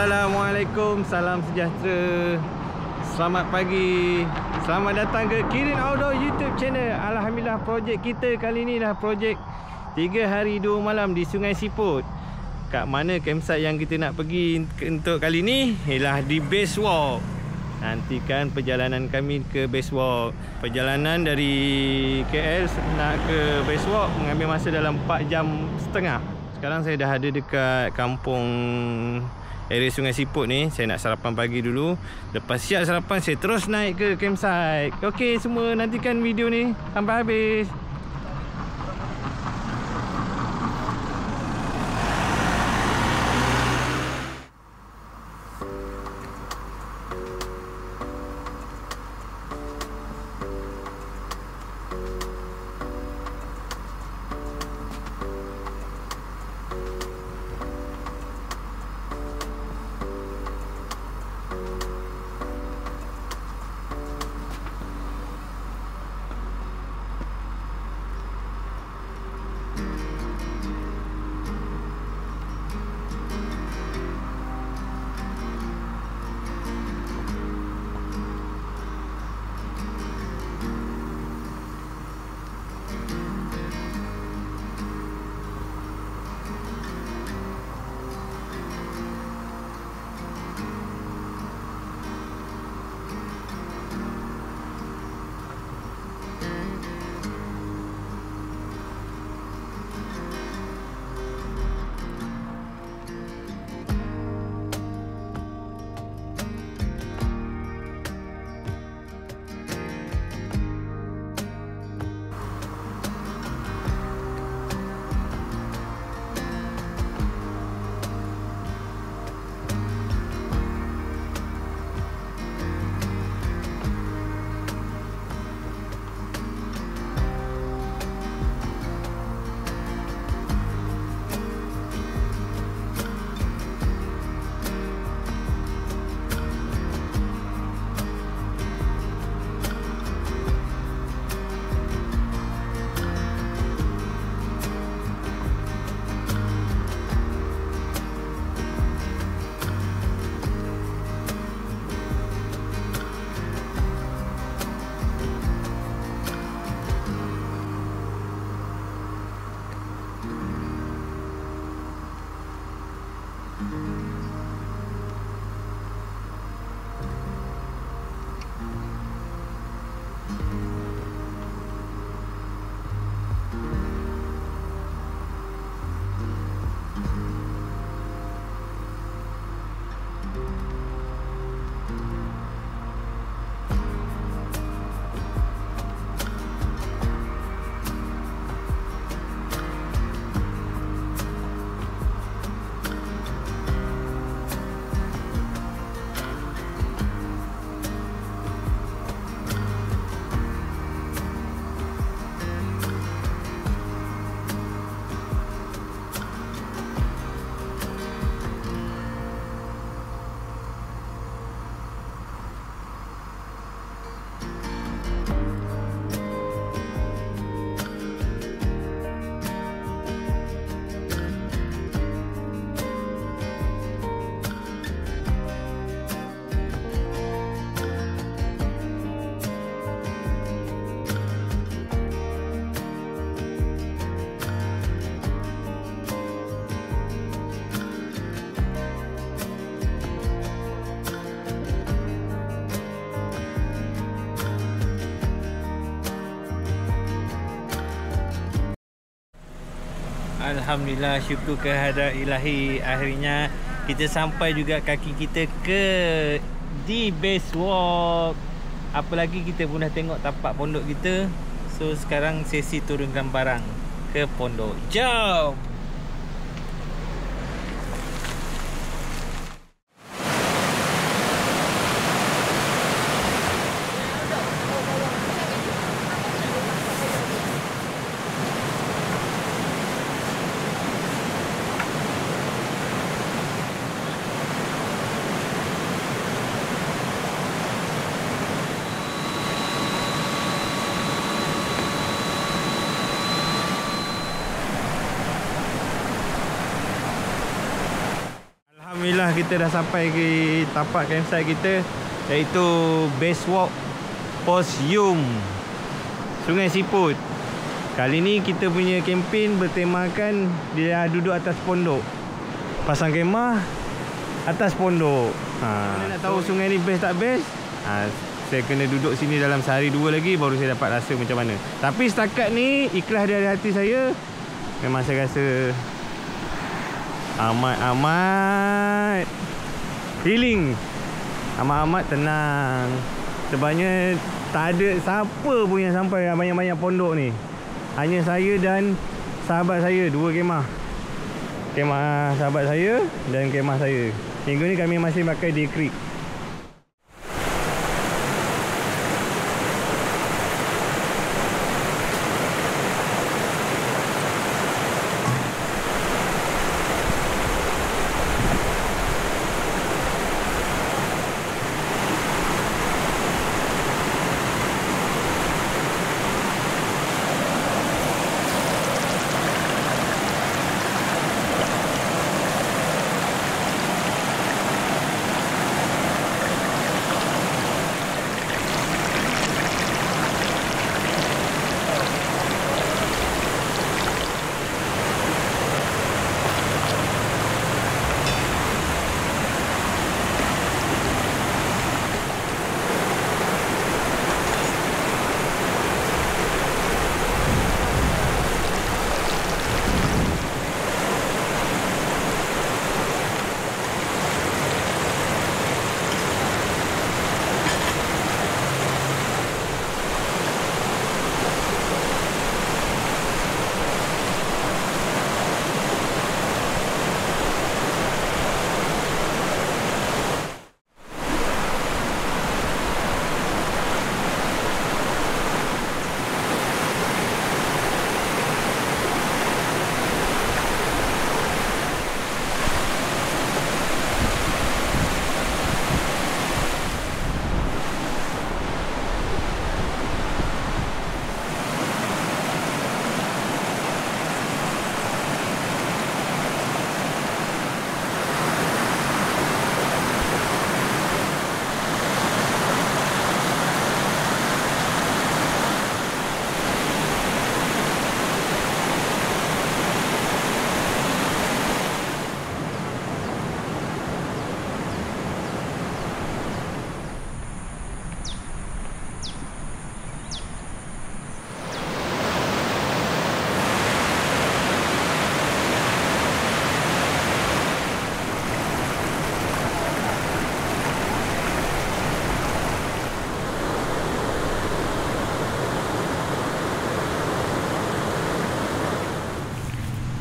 Assalamualaikum, salam sejahtera. Selamat pagi. Selamat datang ke Kirin Outdoor YouTube channel. Alhamdulillah, projek kita kali ni dah projek 3 hari 2 malam di Sungai Siput. Kat mana campsite yang kita nak pergi untuk kali ni? Ialah di Base Walk. Nantikan perjalanan kami ke Base Walk. Perjalanan dari KL nak ke Base Walk mengambil masa dalam 4 jam setengah. Sekarang saya dah ada dekat kampung area Sungai Siput ni. Saya nak sarapan pagi dulu. Lepas siap sarapan, saya terus naik ke campsite. Okey semua, nantikan video ni sampai habis. Alhamdulillah, syukur kehadrat ilahi. Akhirnya kita sampai juga kaki kita ke di Base Walk. Apa lagi, kita pun dah tengok tapak pondok kita. So sekarang sesi turunkan barang ke pondok. Jom! kita dah sampai ke tapak campsite kita, iaitu Base Walk Pos Yum, Sungai Siput. Kali ni kita punya kempen bertemakan dia duduk atas pondok. Pasang kemah atas pondok. Mana nak tahu sungai ni best tak best? Saya kena duduk sini dalam sehari dua lagi baru saya dapat rasa macam mana. Tapi setakat ni ikhlas dari hati saya, memang saya rasa amat healing, amat tenang. Sebabnya tak ada siapa pun yang sampai banyak-banyak pondok ni. Hanya saya dan sahabat saya, dua kemah. Kemah sahabat saya dan kemah saya. Minggu ni kami masih pakai Day Creek.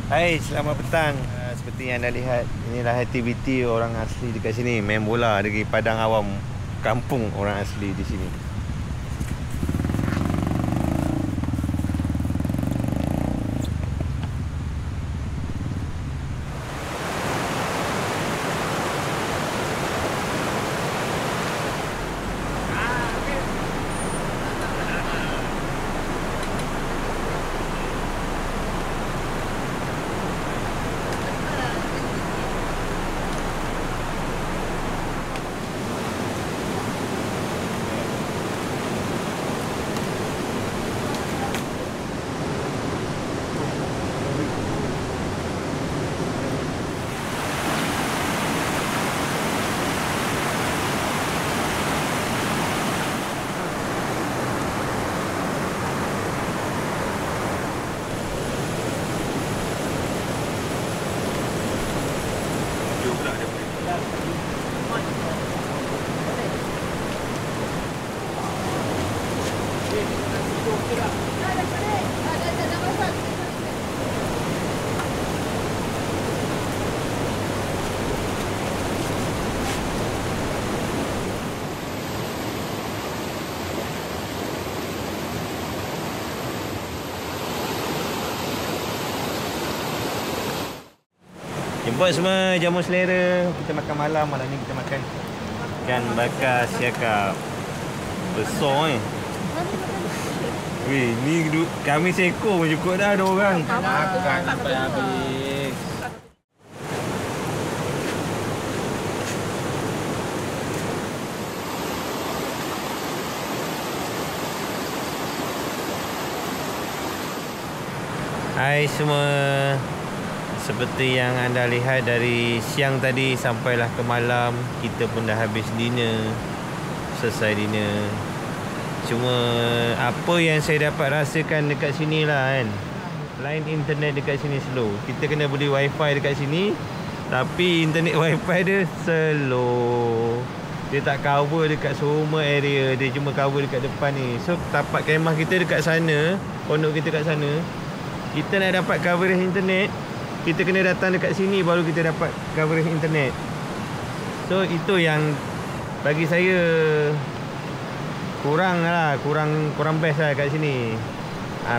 Hai, selamat petang. Seperti yang anda lihat, inilah aktiviti orang asli dekat sini, main bola dari padang awam kampung orang asli di sini. Jemput semua, jamu selera. Kita makan malam. Malam ni kita makan ikan bakar siakap. Besar Weh, ni kami seekor pun cukup dah, 2 orang. Makan sampai habis. Hai semua. Seperti yang anda lihat dari siang tadi sampailah ke malam, kita pun dah habis dinner. Selesai dinner. Cuma apa yang saya dapat rasakan dekat sini lah kan, line internet dekat sini slow. Kita kena beli wifi dekat sini, tapi internet wifi dia slow. Dia tak cover dekat semua area. Dia cuma cover dekat depan ni. So tapak kemah kita dekat sana, pondok kita kat sana, kita nak dapat coverage internet, kita kena datang dekat sini baru kita dapat coverage internet. So itu yang bagi saya kurang best lah kat sini.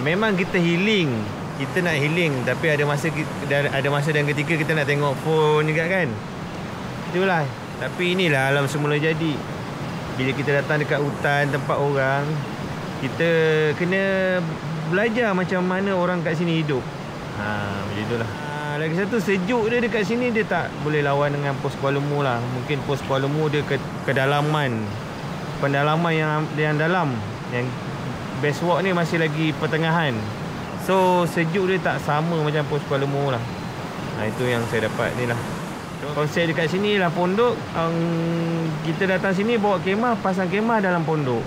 Memang kita healing, kita nak healing, tapi ada masa dan ketika kita nak tengok phone juga kan. Itulah. Tapi inilah alam semula jadi. Bila kita datang dekat hutan, tempat orang, kita kena belajar macam mana orang kat sini hidup. Macam itulah. Lagi satu, sejuk dia dekat sini dia tak boleh lawan dengan pos Kuala Lumpur lah. Mungkin pos Kuala Lumpur dia kedalaman, pendalaman yang dalam. Yang best walk ni masih lagi pertengahan. So sejuk dia tak sama macam pos Kuala Lumpur lah. Itu yang saya dapat ni lah. Konsep dekat sini lah pondok. Kita datang sini bawa kemah, pasang kemah dalam pondok.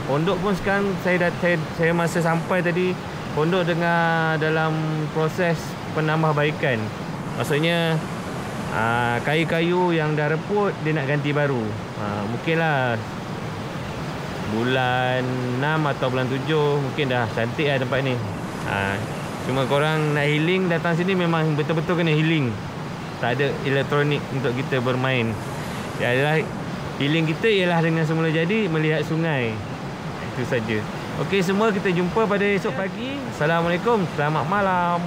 Pondok pun sekarang saya masa sampai tadi, pondok dalam proses penambahbaikan. Maksudnya kayu-kayu yang dah reput dia nak ganti baru. Mungkinlah bulan 6 atau bulan 7 mungkin dah cantik lah tempat ni. Cuma korang nak healing datang sini memang betul-betul kena healing. Tak ada elektronik untuk kita bermain. Healing kita ialah dengan semula jadi melihat sungai. Itu saja. Okey semua, kita jumpa pada esok pagi. Assalamualaikum, selamat malam.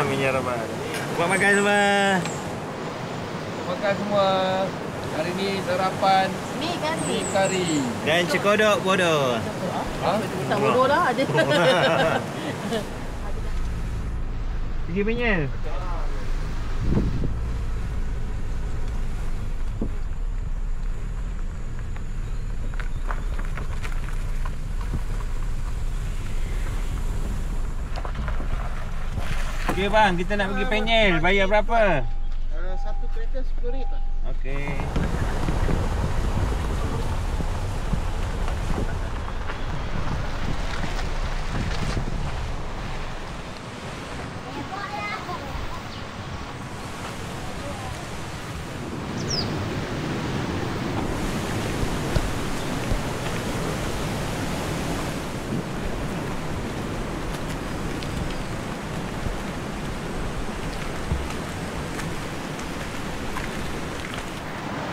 Minyak Rahman. Buat makan semua. Makan semua. Hari ni sarapan mi kari dan cekodok bodoh. Tak bodoh lah ada. Pergi penyel. Okey bang, kita nak pergi Penyel. Bayar berapa? Satu kereta RM10. Okey.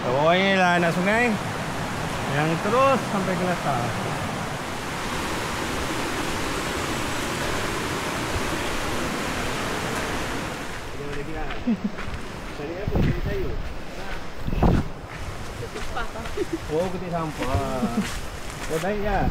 Bawah ni lah anak sungai yang terus sampai ke latar. Cari apa? Cari sayur? Oh, ketik sampah. Oh, baik ya?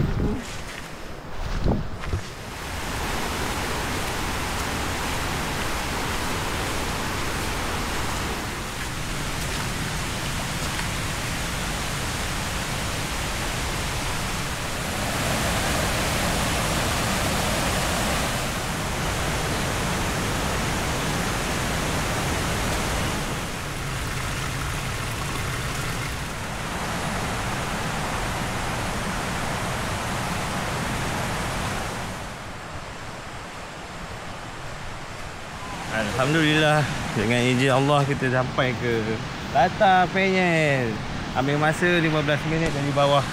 Alhamdulillah, dengan izin Allah kita sampai ke latar Penyel. Ambil masa 15 minit dari bawah.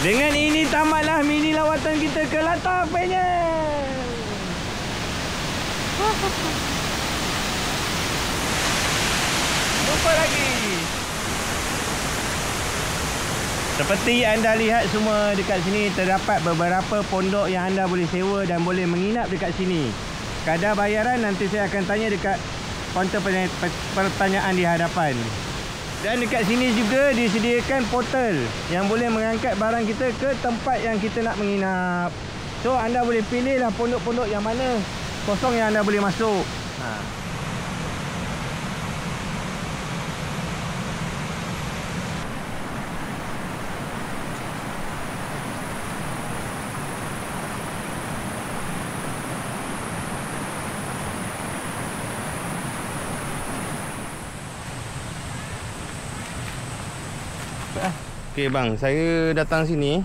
Dengan ini tamatlah mini lawatan kita ke latar Penyel. Jumpa lagi. Seperti anda lihat semua dekat sini terdapat beberapa pondok yang anda boleh sewa dan boleh menginap dekat sini. Kadar bayaran nanti saya akan tanya dekat kaunter pertanyaan di hadapan. Dan dekat sini juga disediakan portal yang boleh mengangkat barang kita ke tempat yang kita nak menginap. So anda boleh pilihlah pondok-pondok yang mana kosong yang anda boleh masuk. Okey bang, saya datang sini.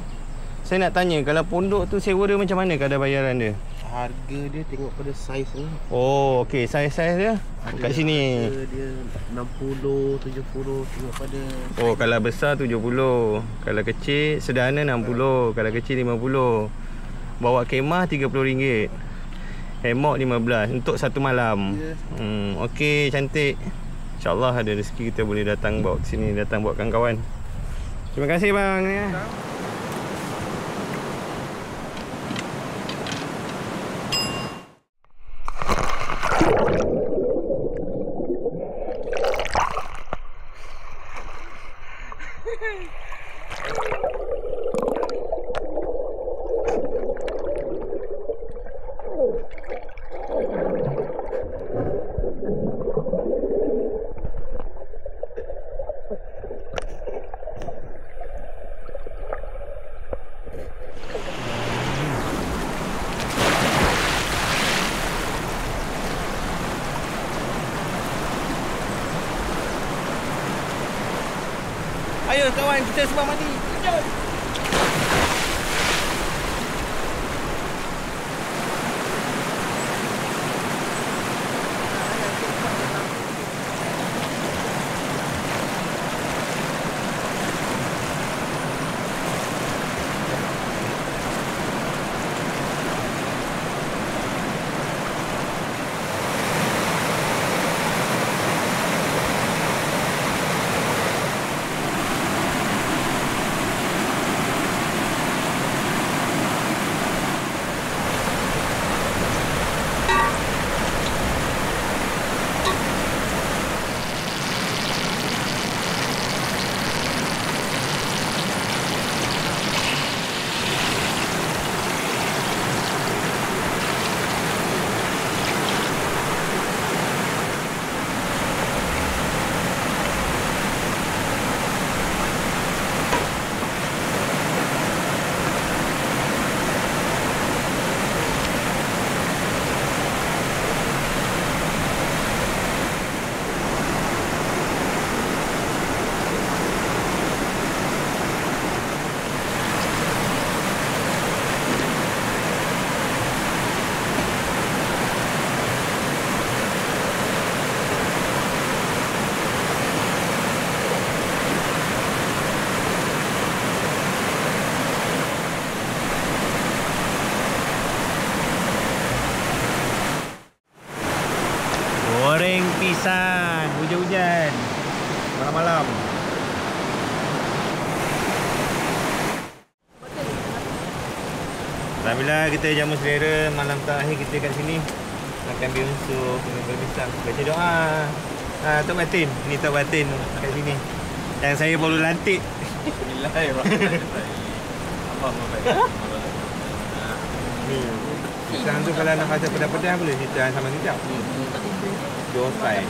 Saya nak tanya, kalau pondok tu sewa dia macam mana kadar bayaran dia? Harga dia tengok pada saiz ni. Oh, okey, saiz-saiz dia kat sini. Dia 60, 70 tengok pada. Oh, kalau besar 70. Kalau kecil sederhana 60, kalau kecil 50. Bawa kemah RM30. Hemok 15 untuk satu malam. Okey, cantik. InsyaAllah ada rezeki kita boleh datang bawa ke sini, datang bawa kawan-kawan. Terima kasih bang ya. Ayo kawan, kita semua mandi. Jom. Goreng pisang hujan-hujan malam-malam. Alhamdulillah kita jamu selera. Malam terakhir kita kat sini makan bihunsuh dengan goreng pisang. Baca doa. Tok Batin. Ni Tok Batin kat sini. Yang saya baru lantik. Bismillahirrahmanirrahim. Allah membaik. Ni pisang tu kalau nak rasa pedas-pedas boleh ditahan sama kicap. Josai.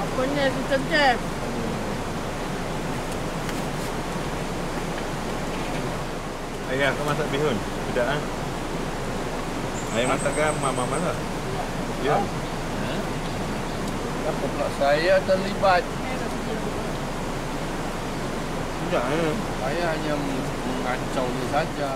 Apanya kita chef? Ayah, kau masak bihun? Tidak ah? Ayah masak ke mama masak? Ya. Apa pula saya terlibat? Tidak ah. Saya hanya mengancau dia saja.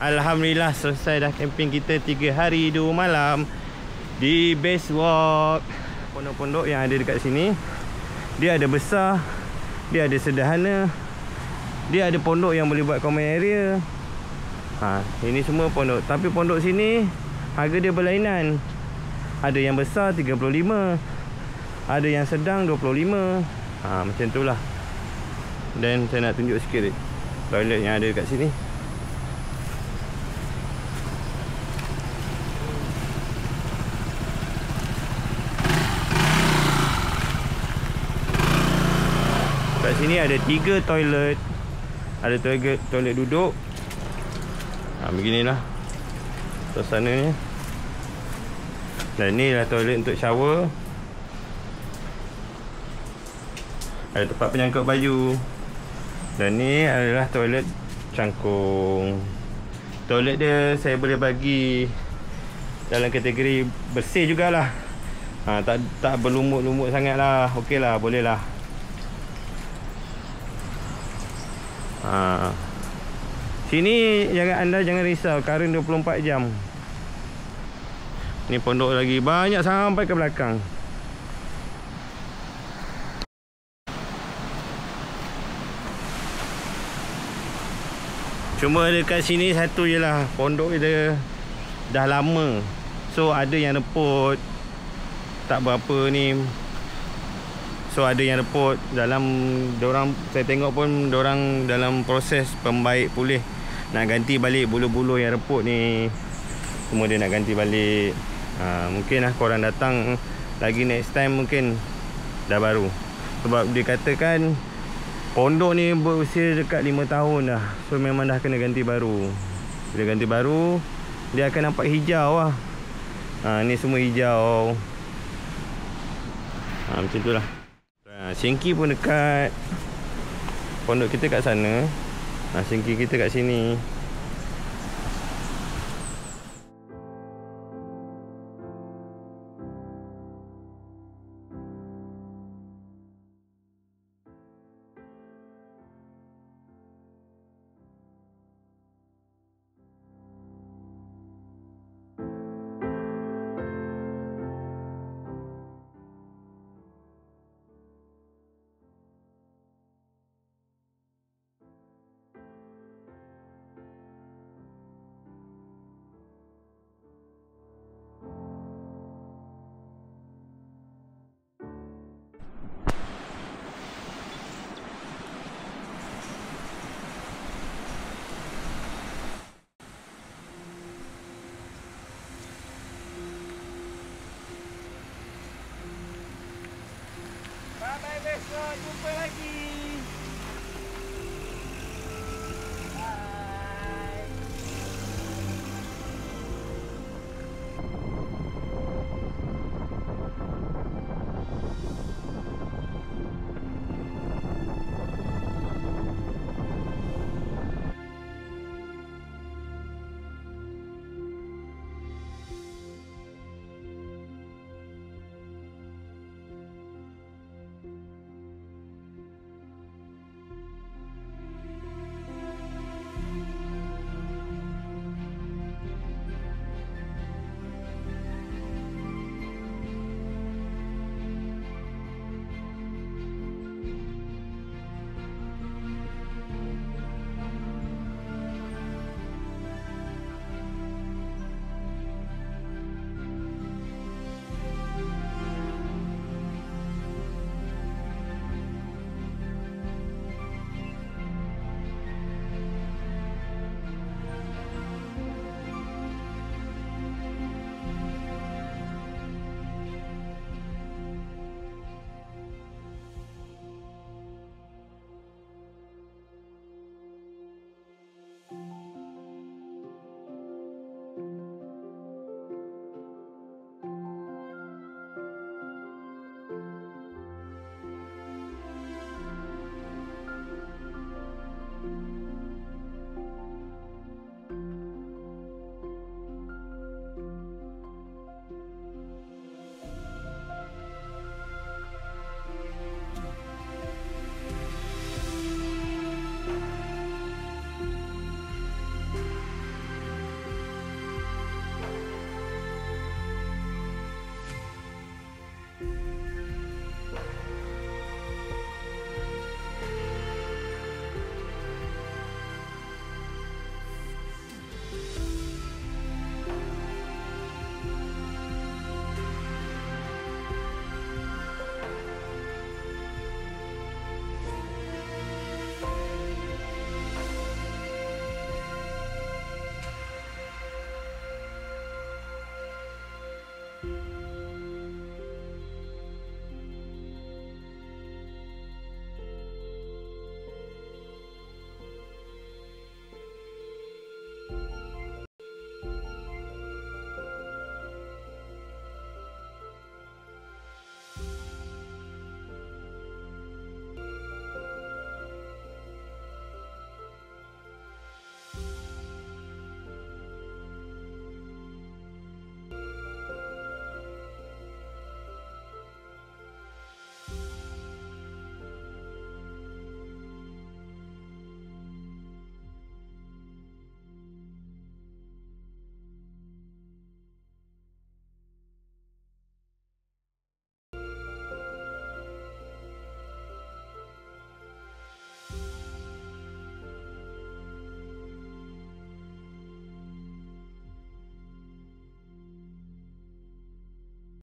Alhamdulillah selesai dah camping kita 3 hari 2 malam di Base Walk. Pondok-pondok yang ada dekat sini, dia ada besar, dia ada sederhana, dia ada pondok yang boleh buat common area. Ini semua pondok. Tapi pondok sini harga dia berlainan. Ada yang besar 35, ada yang sedang 25. Macam tu lah. Dan saya nak tunjuk sikit toilet yang ada dekat sini. Kat sini ada 3 toilet. Ada toilet duduk. Beginilah suasananya. Dan ni lah toilet untuk shower. Ada tempat penyangkut baju. Dan ni adalah toilet cangkung. Toilet dia saya boleh bagi dalam kategori bersih jugalah. Tak berlumut-lumut sangat lah. Okey lah, boleh lah. Sini anda jangan risau, current 24 jam. Ni pondok lagi banyak sampai ke belakang. Cuma dekat sini satu je lah, pondok dia dah lama. So ada yang reput, tak berapa ni. So ada yang reput dalam, diorang saya tengok pun diorang dalam proses pembaik pulih. Nak ganti balik bulu-bulu yang reput ni. Semua dia nak ganti balik. Mungkin lah korang datang lagi next time mungkin dah baru. Sebab dia katakan pondok ni berusia dekat 5 tahun dah. So memang dah kena ganti baru. Bila ganti baru, dia akan nampak hijau lah. Ni semua hijau. Macam tu lah. Singki pun dekat. Pondok kita kat sana. Singki kita kat sini. Bye bye besok, jumpa lagi.